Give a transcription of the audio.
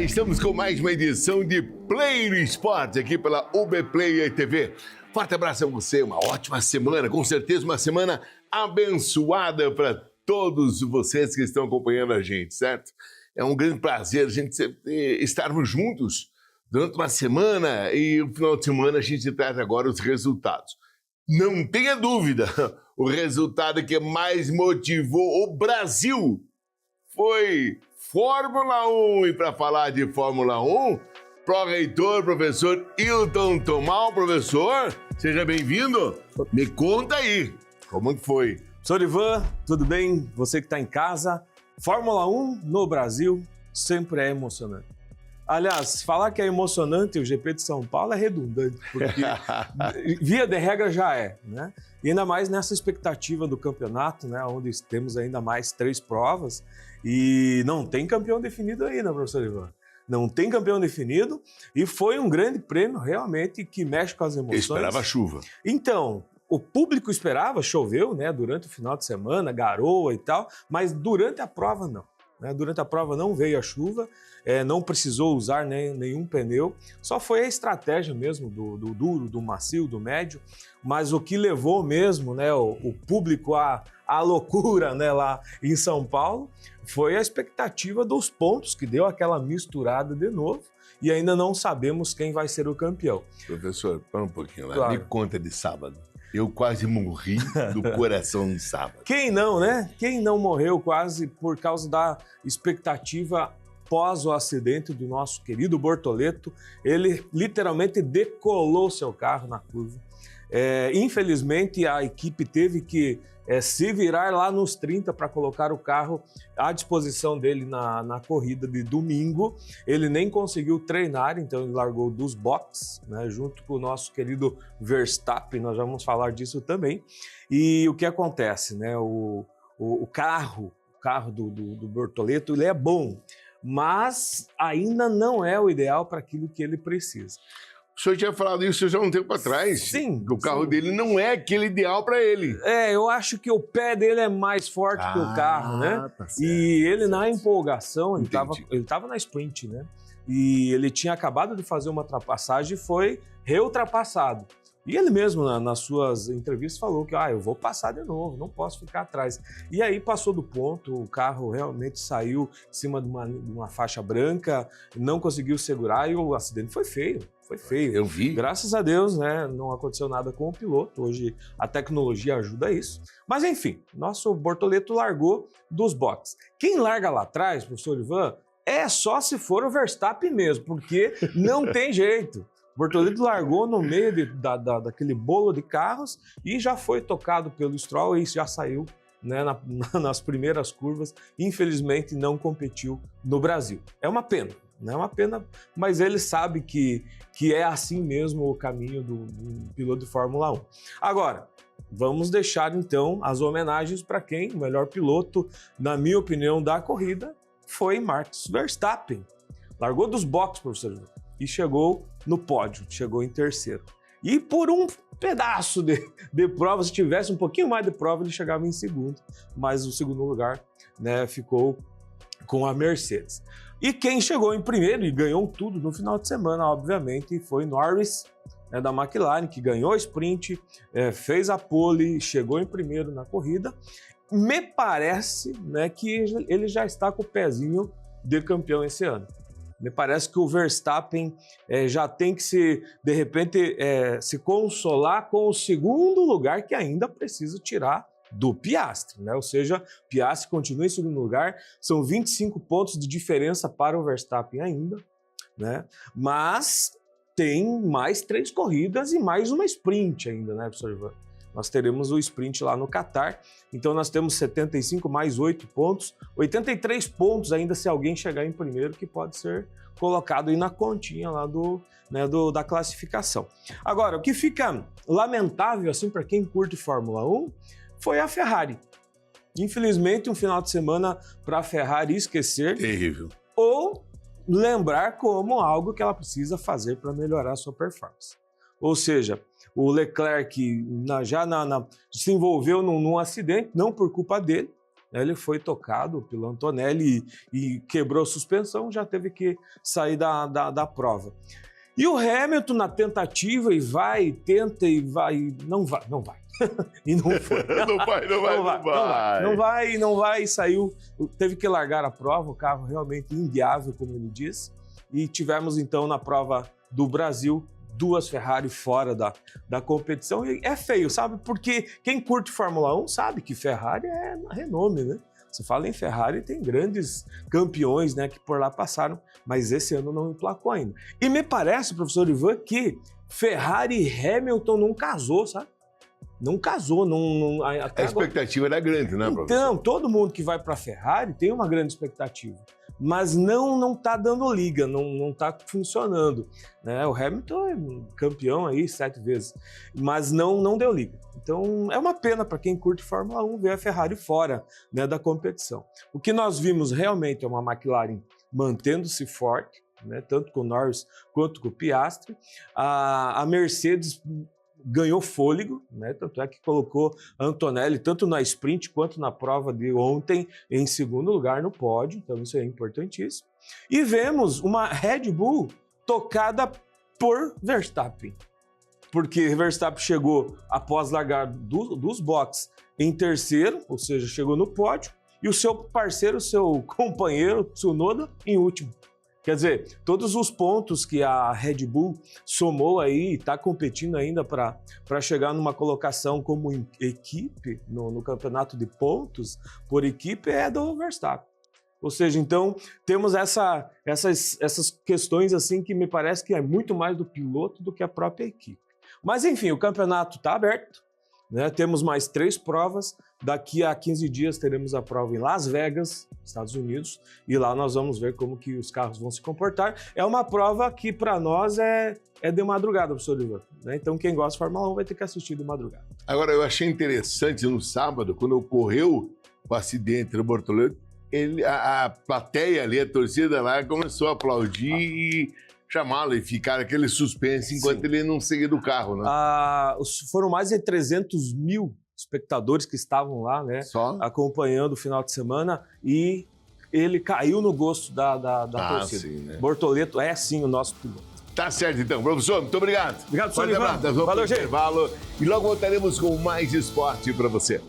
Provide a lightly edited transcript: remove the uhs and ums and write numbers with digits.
estamos com mais uma edição de Play Esporte aqui pela UBplay TV. Forte abraço a você, uma ótima semana, com certeza uma semana abençoada para todos vocês que estão acompanhando a gente, certo? É um grande prazer a gente estarmos juntos durante uma semana e no final de semana a gente traz agora os resultados. Não tenha dúvida, o resultado que mais motivou o Brasil foi Fórmula 1. E para falar de Fórmula 1, pró-reitor, professor Hilton Thomal. Professor, seja bem-vindo. Me conta aí, como que foi? Sou Ivan, tudo bem? Você que está em casa, Fórmula 1 no Brasil sempre é emocionante. Aliás, falar que é emocionante o GP de São Paulo é redundante, porque via de regra já é, né? E ainda mais nessa expectativa do campeonato, né? Onde temos ainda mais 3 provas e não tem campeão definido ainda, professor Ivan. Não tem campeão definido e foi um grande prêmio realmente que mexe com as emoções. Eu esperava chuva. Então, o público esperava, choveu, né? Durante o final de semana, garoa e tal, mas durante a prova não. Durante a prova não veio a chuva, não precisou usar nenhum pneu, só foi a estratégia mesmo do duro, do macio, do médio, mas o que levou mesmo, né, o público à loucura, né, lá em São Paulo foi a expectativa dos pontos, que deu aquela misturada de novo, e ainda não sabemos quem vai ser o campeão. Professor, para um pouquinho lá, claro. Me conta de sábado. Eu quase morri do coração no sábado. Quem não, né? Quem não morreu quase por causa da expectativa pós o acidente do nosso querido Bortoleto? Ele literalmente decolou seu carro na curva. Infelizmente, a equipe teve que se virar lá nos 30 para colocar o carro à disposição dele na corrida de domingo. Ele nem conseguiu treinar, então ele largou dos boxes, né, junto com o nosso querido Verstappen, nós já vamos falar disso também. E o que acontece, né? O carro do Bortoleto, ele é bom, mas ainda não é o ideal para aquilo que ele precisa. O senhor tinha falado isso já um tempo atrás. Sim. O carro dele não é aquele ideal para ele. Eu acho que o pé dele é mais forte que o carro, né? Tá certo, e ele, na empolgação, ele Entendi. estava na sprint, né? E ele tinha acabado de fazer uma ultrapassagem e foi reultrapassado. E ele mesmo, nas suas entrevistas, falou que eu vou passar de novo, não posso ficar atrás. E aí passou do ponto, o carro realmente saiu em cima de uma faixa branca, não conseguiu segurar e o acidente foi feio. Foi feio. Eu vi. Graças a Deus, né, não aconteceu nada com o piloto. Hoje a tecnologia ajuda isso. Mas enfim, nosso Bortoleto largou dos boxes. Quem larga lá atrás, professor Ivan, é só se for o Verstappen mesmo, porque não tem jeito. O Bortoleto largou no meio daquele bolo de carros e já foi tocado pelo Stroll e já saiu, né, nas primeiras curvas. Infelizmente não competiu no Brasil. É uma pena. Não é uma pena, mas ele sabe que é assim mesmo o caminho do piloto de Fórmula 1. Agora, vamos deixar então as homenagens para quem? O melhor piloto, na minha opinião, da corrida foi Max Verstappen. Largou dos boxes, professor, e chegou no pódio, chegou em terceiro. E por um pedaço de prova, se tivesse um pouquinho mais de prova, ele chegava em segundo, mas o segundo lugar, né, ficou com a Mercedes. E quem chegou em primeiro e ganhou tudo no final de semana, obviamente, foi Norris, né, da McLaren, que ganhou a sprint, fez a pole, chegou em primeiro na corrida. Me parece, né, que ele já está com o pezinho de campeão esse ano. Me parece que o Verstappen já tem que de repente, se consolar com o segundo lugar que ainda precisa tirar do Piastri, né? Ou seja, Piastri continua em segundo lugar, são 25 pontos de diferença para o Verstappen ainda, né? Mas tem mais 3 corridas e mais uma sprint ainda, né, professor Ivan? Nós teremos o sprint lá no Catar, então nós temos 75 mais 8 pontos, 83 pontos ainda se alguém chegar em primeiro, que pode ser colocado aí na continha lá da classificação. Agora, o que fica lamentável assim para quem curte Fórmula 1 foi a Ferrari. Infelizmente, um final de semana para a Ferrari esquecer. Terrível. Ou lembrar como algo que ela precisa fazer para melhorar a sua performance. Ou seja, o Leclerc já se envolveu num acidente, não por culpa dele, né, ele foi tocado pelo Antonelli e quebrou a suspensão, já teve que sair da prova. E o Hamilton na tentativa, e vai, tenta e vai, não vai. E não foi. Não vai, saiu, teve que largar a prova, o carro realmente inguiável, como ele disse, e tivemos então na prova do Brasil 2 Ferrari fora da competição, e é feio, sabe? Porque quem curte Fórmula 1 sabe que Ferrari é renome, né? Você fala em Ferrari, tem grandes campeões, né, que por lá passaram, mas esse ano não emplacou ainda. E me parece, professor Ivan, que Ferrari e Hamilton não casou, sabe? Não casou, até a expectativa era grande, né, professor? Então, todo mundo que vai para a Ferrari tem uma grande expectativa, mas não está dando liga, não está funcionando, né? O Hamilton é campeão aí 7 vezes, mas não deu liga. Então, é uma pena para quem curte Fórmula 1 ver a Ferrari fora, né, da competição. O que nós vimos realmente é uma McLaren mantendo-se forte, né, tanto com o Norris quanto com o Piastri. A Mercedes ganhou fôlego, né? Tanto é que colocou Antonelli tanto na sprint quanto na prova de ontem em segundo lugar no pódio, então isso é importantíssimo. E vemos uma Red Bull tocada por Verstappen, porque Verstappen chegou após largar dos boxes em terceiro, ou seja, chegou no pódio, e o seu parceiro, seu companheiro Tsunoda em último. Quer dizer, todos os pontos que a Red Bull somou aí e está competindo ainda para chegar numa colocação como equipe no campeonato de pontos por equipe é do Verstappen. Ou seja, então temos essas questões assim que me parece que é muito mais do piloto do que a própria equipe. Mas enfim, o campeonato está aberto, né? Temos mais 3 provas. Daqui a 15 dias teremos a prova em Las Vegas, Estados Unidos, e lá nós vamos ver como que os carros vão se comportar. É uma prova que para nós é de madrugada, professor Ivan, né? Então quem gosta de Fórmula 1 vai ter que assistir de madrugada. Agora, eu achei interessante no sábado, quando ocorreu o acidente do Bortoleto, a plateia ali, a torcida lá, começou a aplaudir e chamá-lo e ficar aquele suspense enquanto ele não saía do carro, né? Foram mais de 300 mil espectadores que estavam lá, né, acompanhando o final de semana, e ele caiu no gosto da torcida. Sim, né? Bortoleto é sim o nosso piloto. Tá certo então, professor, muito obrigado. Obrigado, professor Ivan. Valeu, gente. Intervalo, e logo voltaremos com mais esporte para você.